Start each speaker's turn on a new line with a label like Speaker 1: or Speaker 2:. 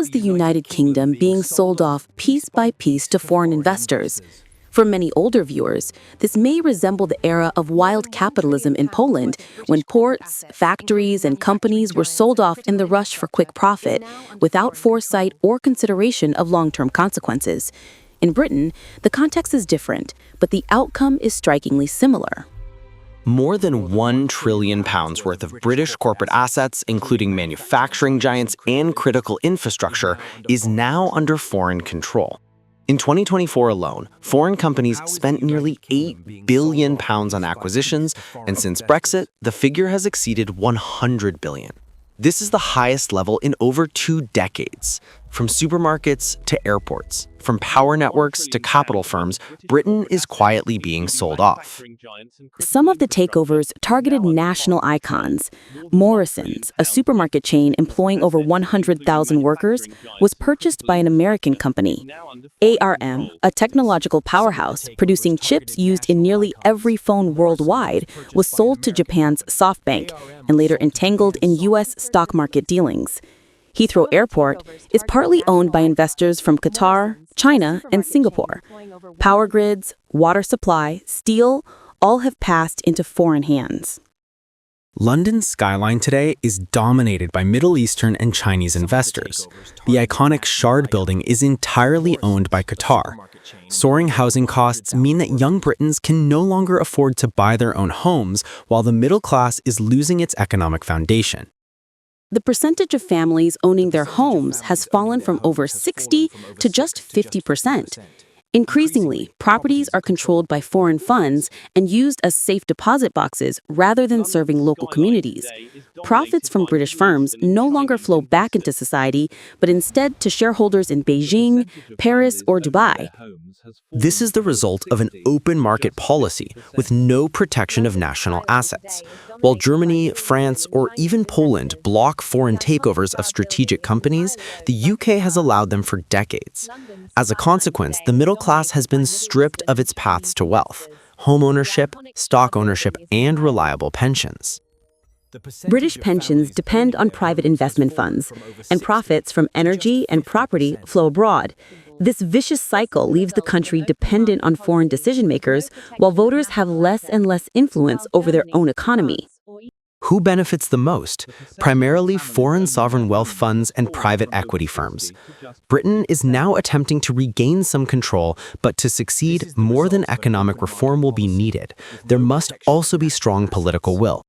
Speaker 1: was the United Kingdom being sold off piece by piece to foreign investors. For many older viewers, this may resemble the era of wild capitalism in Poland, when ports, factories, and companies were sold off in the rush for quick profit, without foresight or consideration of long-term consequences. In Britain, the context is different, but the outcome is strikingly similar.
Speaker 2: More than £1 trillion worth of British corporate assets, including manufacturing giants and critical infrastructure, is now under foreign control. In 2024 alone, foreign companies spent nearly £8 billion on acquisitions, and since Brexit, the figure has exceeded £100 billion. This is the highest level in over 2 decades. From supermarkets to airports, from power networks to capital firms, Britain is quietly being sold off.
Speaker 1: Some of the takeovers targeted national icons. Morrisons, a supermarket chain employing over 100,000 workers, was purchased by an American company. ARM, a technological powerhouse producing chips used in nearly every phone worldwide, was sold to Japan's SoftBank and later entangled in U.S. stock market dealings. Heathrow Airport is partly owned by investors from Qatar, China, and Singapore. Power grids, water supply, steel, all have passed into foreign hands.
Speaker 3: London's skyline today is dominated by Middle Eastern and Chinese investors. The iconic Shard building is entirely owned by Qatar. Soaring housing costs mean that young Britons can no longer afford to buy their own homes, while the middle class is losing its economic foundation.
Speaker 1: The percentage of families owning their homes has fallen from over 60 to just 50%. Increasingly, properties are controlled by foreign funds and used as safe deposit boxes rather than serving local communities. Profits from British firms no longer flow back into society, but instead to shareholders in Beijing, Paris, or Dubai.
Speaker 2: This is the result of an open market policy with no protection of national assets. While Germany, France, or even Poland block foreign takeovers of strategic companies, the UK has allowed them for decades. As a consequence, the middle class has been stripped of its paths to wealth, home ownership, stock ownership, and reliable pensions.
Speaker 1: British pensions depend on private investment funds, and profits from energy and property flow abroad. This vicious cycle leaves the country dependent on foreign decision-makers, while voters have less and less influence over their own economy.
Speaker 2: Who benefits the most? Primarily foreign sovereign wealth funds and private equity firms. Britain is now attempting to regain some control, but to succeed, more than economic reform will be needed. There must also be strong political will.